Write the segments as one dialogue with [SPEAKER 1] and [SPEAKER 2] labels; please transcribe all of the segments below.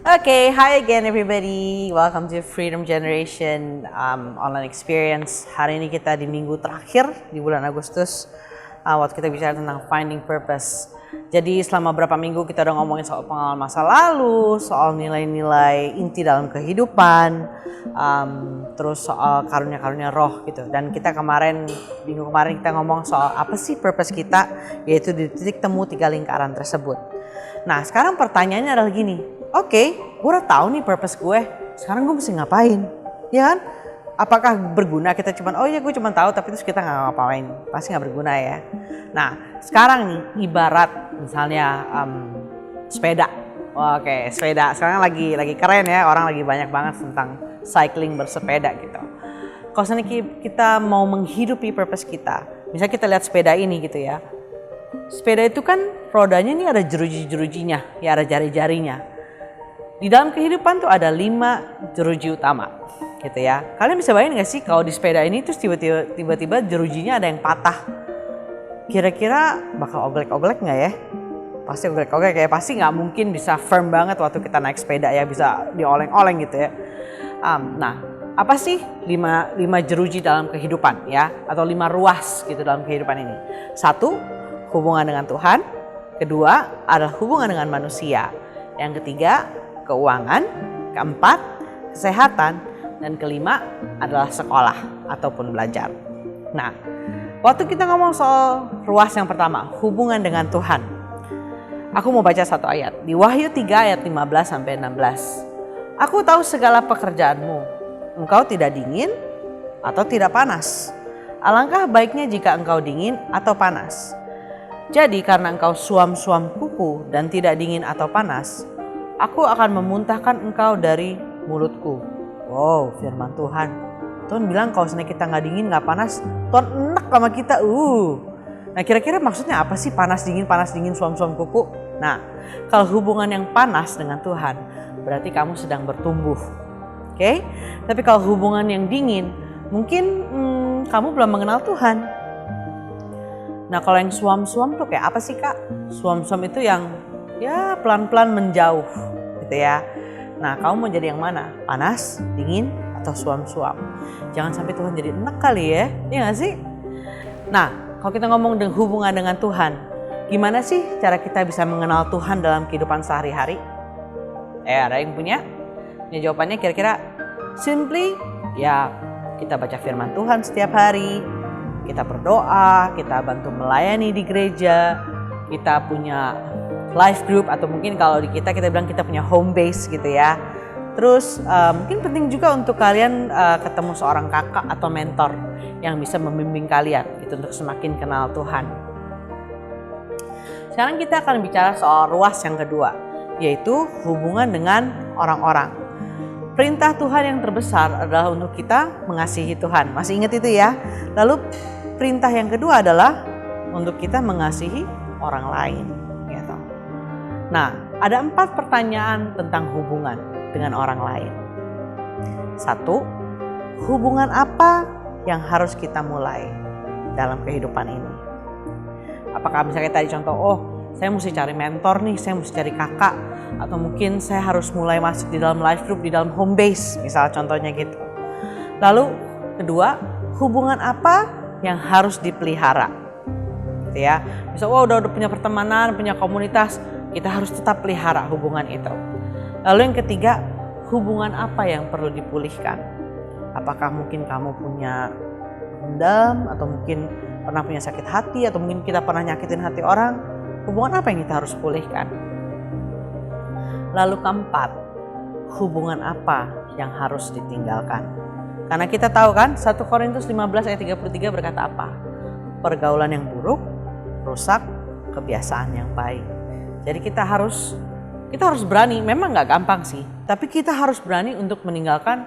[SPEAKER 1] Okay, hi again everybody. Welcome to Freedom Generation online experience. Hari ini kita di minggu terakhir di bulan Agustus. Waktu kita bicara tentang finding purpose. Jadi selama berapa minggu kita udah ngomongin soal pengalaman masa lalu, soal nilai-nilai inti dalam kehidupan, terus soal karunia-karunia roh gitu. Dan kita minggu kemarin kita ngomong soal apa sih purpose kita, yaitu di titik temu 3 lingkaran tersebut. Nah sekarang pertanyaannya adalah gini, oke, gue udah tahu nih purpose gue, sekarang gue mesti ngapain, ya kan? Apakah berguna kita cuman, oh ya gue cuman tahu tapi terus kita nggak ngapain, pasti nggak berguna ya. Nah sekarang nih ibarat misalnya sepeda, oke sepeda sekarang lagi keren ya, orang lagi banyak banget tentang cycling bersepeda gitu. Kalau misalnya kita mau menghidupi purpose kita, misalnya kita lihat sepeda ini gitu ya. Sepeda itu kan rodanya ini ada jeruji-jerujinya, ya ada jari-jarinya. Di dalam kehidupan tuh ada 5 jeruji utama gitu ya. Kalian bisa bayangin gak sih kalau di sepeda ini terus tiba-tiba jerujinya ada yang patah. Kira-kira bakal oglek-oglek gak ya? Pasti oglek-oglek ya, pasti gak mungkin bisa firm banget waktu kita naik sepeda ya, bisa dioleng-oleng gitu ya. Nah apa sih 5 jeruji dalam kehidupan ya, atau 5 ruas gitu dalam kehidupan ini? 1, hubungan dengan Tuhan. Kedua adalah hubungan dengan manusia. Yang ketiga keuangan. Keempat kesehatan. Dan kelima adalah sekolah ataupun belajar. Nah waktu kita ngomong soal ruas yang pertama, hubungan dengan Tuhan, aku mau baca satu ayat di Wahyu 3 ayat 15 sampai 16. Aku tahu segala pekerjaanmu, engkau tidak dingin atau tidak panas. Alangkah baiknya jika engkau dingin atau panas. Jadi karena engkau suam-suam kuku dan tidak dingin atau panas, aku akan memuntahkan engkau dari mulutku. Wow, firman Tuhan. Tuhan bilang kalau misalnya kita nggak dingin nggak panas, Tuhan enak sama kita. Nah kira-kira maksudnya apa sih panas dingin, suam-suam kuku? Nah kalau hubungan yang panas dengan Tuhan, berarti kamu sedang bertumbuh. Oke? Tapi kalau hubungan yang dingin, mungkin kamu belum mengenal Tuhan. Nah kalau yang suam-suam tuh kayak apa sih kak? Suam-suam itu yang ya pelan-pelan menjauh gitu ya. Nah kamu mau jadi yang mana? Panas, dingin, atau suam-suam? Jangan sampai Tuhan jadi enak kali ya, iya gak sih? Nah kalau kita ngomong dengan hubungan dengan Tuhan, gimana sih cara kita bisa mengenal Tuhan dalam kehidupan sehari-hari? Ada yang punya? Ya jawabannya kira-kira simply ya kita baca firman Tuhan setiap hari. Kita berdoa, kita bantu melayani di gereja, kita punya life group atau mungkin kalau di kita bilang kita punya home base gitu ya. Terus mungkin penting juga untuk kalian ketemu seorang kakak atau mentor yang bisa membimbing kalian gitu untuk semakin kenal Tuhan. Sekarang kita akan bicara soal ruas yang kedua, yaitu hubungan dengan orang-orang. Perintah Tuhan yang terbesar adalah untuk kita mengasihi Tuhan. Masih ingat itu ya? Lalu perintah yang kedua adalah untuk kita mengasihi orang lain. Gitu. Nah, ada 4 pertanyaan tentang hubungan dengan orang lain. 1, hubungan apa yang harus kita mulai dalam kehidupan ini? Apakah misalnya tadi contoh, saya mesti cari mentor nih, saya mesti cari kakak, atau mungkin saya harus mulai masuk di dalam life group, di dalam home base, misal contohnya gitu. Lalu kedua, hubungan apa yang harus dipelihara? Gitu ya. Misal udah punya pertemanan, punya komunitas, kita harus tetap pelihara hubungan itu. Lalu yang ketiga, hubungan apa yang perlu dipulihkan? Apakah mungkin kamu punya dendam, atau mungkin pernah punya sakit hati, atau mungkin kita pernah nyakitin hati orang? Hubungan apa yang kita harus pulihkan? Lalu keempat, hubungan apa yang harus ditinggalkan? Karena kita tahu kan 1 Korintus 15 ayat 33 berkata apa? Pergaulan yang buruk rusak kebiasaan yang baik. Jadi kita harus berani, memang gak gampang sih, tapi kita harus berani untuk meninggalkan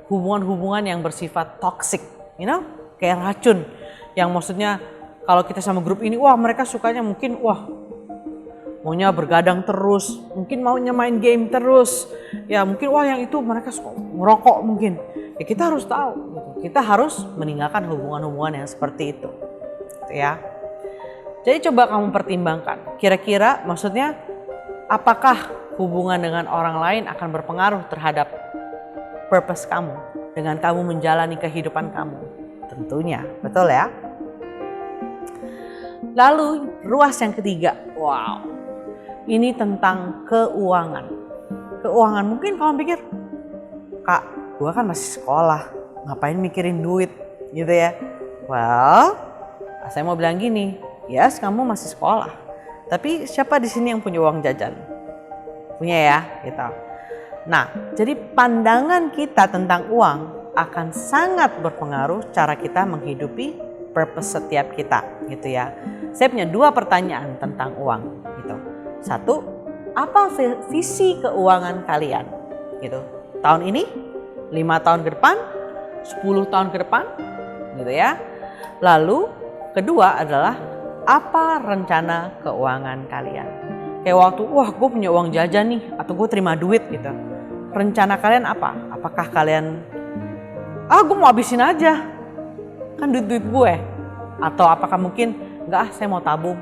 [SPEAKER 1] hubungan-hubungan yang bersifat toxic, kayak racun. Yang maksudnya kalau kita sama grup ini, mereka sukanya mungkin maunya bergadang terus, mungkin maunya main game terus, ya mungkin yang itu mereka suka ngerokok mungkin. Ya kita harus tahu, gitu. Kita harus meninggalkan hubungan-hubungan yang seperti itu, gitu ya. Jadi coba kamu pertimbangkan, kira-kira maksudnya apakah hubungan dengan orang lain akan berpengaruh terhadap purpose kamu dengan kamu menjalani kehidupan kamu. Tentunya, betul ya? Lalu ruas yang ketiga, wow, ini tentang keuangan. Keuangan, mungkin kamu pikir, Kak, gue kan masih sekolah, ngapain mikirin duit gitu ya? Well, saya mau bilang gini, yes, kamu masih sekolah, tapi siapa di sini yang punya uang jajan? Punya ya, gitu. Nah, jadi pandangan kita tentang uang akan sangat berpengaruh cara kita menghidupi purpose setiap kita, gitu ya. Saya punya 2 pertanyaan tentang uang, gitu. 1, apa visi keuangan kalian, gitu? Tahun ini, 5 tahun ke depan, 10 tahun ke depan, gitu ya. Lalu, kedua adalah apa rencana keuangan kalian? Kayak waktu, wah gue punya uang jajan nih, atau gue terima duit gitu. Rencana kalian apa? Apakah kalian, gue mau habisin aja, kan duit-duit gue. Atau apakah mungkin, enggak saya mau tabung,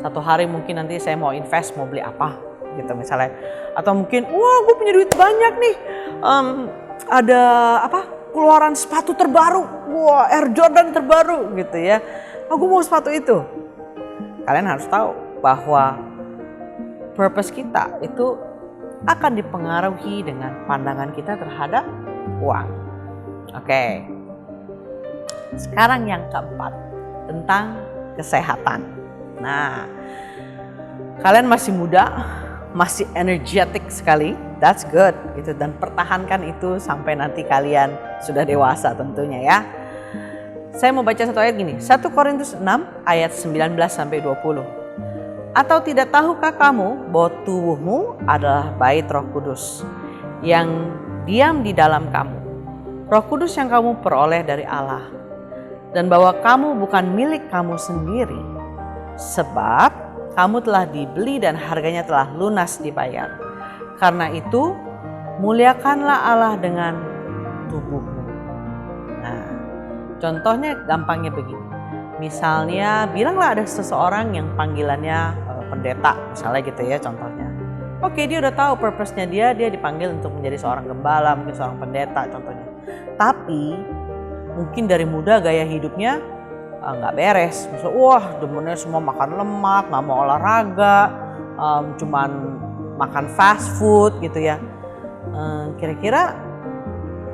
[SPEAKER 1] satu hari mungkin nanti saya mau invest, mau beli apa gitu misalnya. Atau mungkin, wah gue punya duit banyak nih, ada keluaran sepatu terbaru, wah Air Jordan terbaru gitu ya. Gue mau sepatu itu. Kalian harus tahu bahwa purpose kita itu akan dipengaruhi dengan pandangan kita terhadap uang. Oke. Sekarang yang keempat, tentang kesehatan. Nah, kalian masih muda, masih energetic sekali. That's good gitu, dan pertahankan itu sampai nanti kalian sudah dewasa tentunya ya. Saya mau baca satu ayat gini, 1 Korintus 6 ayat 19 sampai 20. Atau tidak tahukah kamu bahwa tubuhmu adalah bait Roh Kudus yang diam di dalam kamu, Roh Kudus yang kamu peroleh dari Allah, dan bahwa kamu bukan milik kamu sendiri, sebab kamu telah dibeli dan harganya telah lunas dibayar. Karena itu muliakanlah Allah dengan tubuhmu. Nah, contohnya gampangnya begini. Misalnya bilanglah ada seseorang yang panggilannya pendeta misalnya gitu ya contohnya. Oke, dia udah tahu purpose-nya dia dipanggil untuk menjadi seorang gembala, mungkin seorang pendeta contohnya. Tapi mungkin dari muda gaya hidupnya nggak beres. Misalnya, wah demennya semua makan lemak, nggak mau olahraga, cuman makan fast food gitu ya. Kira-kira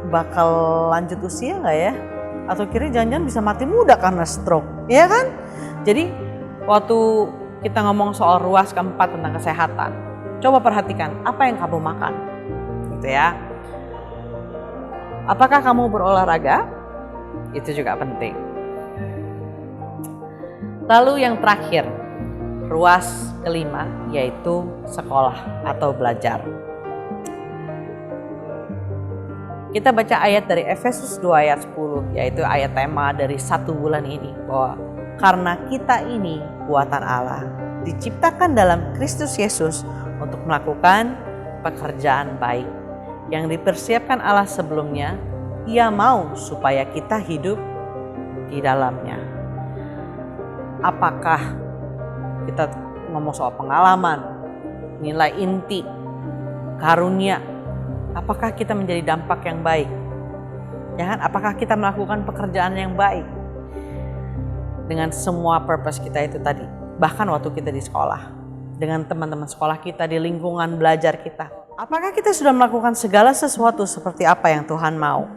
[SPEAKER 1] bakal lanjut usia nggak ya? Atau kira-kira jangan-jangan bisa mati muda karena stroke, ya kan? Jadi waktu kita ngomong soal ruas keempat tentang kesehatan, coba perhatikan apa yang kamu makan, gitu ya. Apakah kamu berolahraga? Itu juga penting. Lalu yang terakhir, ruas kelima, yaitu sekolah atau belajar. Kita baca ayat dari Efesus 2 ayat 10, yaitu ayat tema dari 1 bulan ini, bahwa karena kita ini buatan Allah, diciptakan dalam Kristus Yesus untuk melakukan pekerjaan baik yang dipersiapkan Allah sebelumnya. Ia mau supaya kita hidup di dalamnya. Apakah kita ngomong soal pengalaman, nilai inti, karunia, apakah kita menjadi dampak yang baik? Ya kan? Apakah kita melakukan pekerjaan yang baik dengan semua purpose kita itu tadi? Bahkan waktu kita di sekolah, dengan teman-teman sekolah kita, di lingkungan belajar kita. Apakah kita sudah melakukan segala sesuatu seperti apa yang Tuhan mau?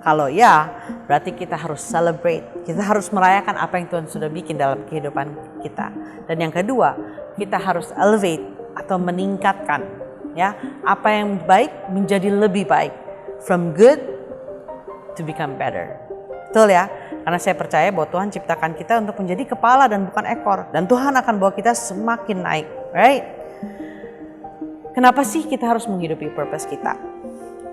[SPEAKER 1] Kalau ya, berarti kita harus celebrate. Kita harus merayakan apa yang Tuhan sudah bikin dalam kehidupan kita. Dan yang kedua, kita harus elevate atau meningkatkan ya, apa yang baik menjadi lebih baik. From good to become better. Betul ya? Karena saya percaya bahwa Tuhan ciptakan kita untuk menjadi kepala dan bukan ekor. Dan Tuhan akan bawa kita semakin naik. Right? Kenapa sih kita harus menghidupi purpose kita?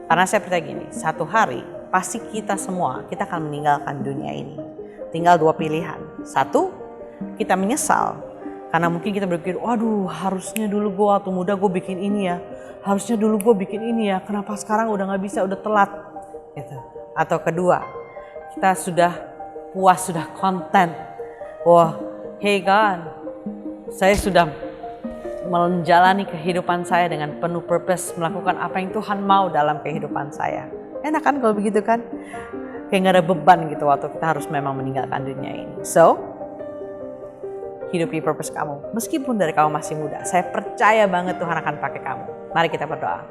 [SPEAKER 1] Karena saya percaya gini, satu hari pasti kita semua, kita akan meninggalkan dunia ini. Tinggal 2 pilihan. 1, kita menyesal. Karena mungkin kita berpikir, waduh harusnya dulu gue waktu muda gue bikin ini ya. Harusnya dulu gue bikin ini ya. Kenapa sekarang udah gak bisa, udah telat. Gitu. Atau kedua, kita sudah puas, sudah content. Wah, hey God, saya sudah menjalani kehidupan saya dengan penuh purpose, melakukan apa yang Tuhan mau dalam kehidupan saya. Enak kan kalau begitu kan? Kayak gak ada beban gitu waktu kita harus memang meninggalkan dunia ini. So, hidupi purpose kamu. Meskipun dari kamu masih muda, saya percaya banget Tuhan akan pakai kamu. Mari kita berdoa.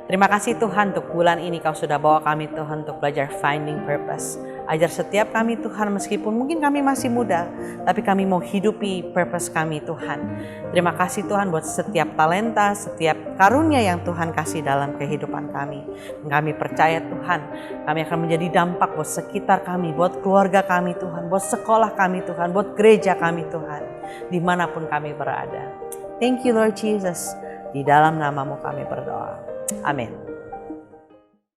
[SPEAKER 1] Terima kasih Tuhan untuk bulan ini Kau sudah bawa kami Tuhan untuk belajar finding purpose. Ajar setiap kami Tuhan meskipun mungkin kami masih muda, tapi kami mau hidupi purpose kami Tuhan. Terima kasih Tuhan buat setiap talenta, setiap karunia yang Tuhan kasih dalam kehidupan kami. Dan kami percaya Tuhan, kami akan menjadi dampak buat sekitar kami, buat keluarga kami Tuhan, buat sekolah kami Tuhan, buat gereja kami Tuhan, dimanapun kami berada. Thank you Lord Jesus, di dalam namamu kami berdoa. Amin.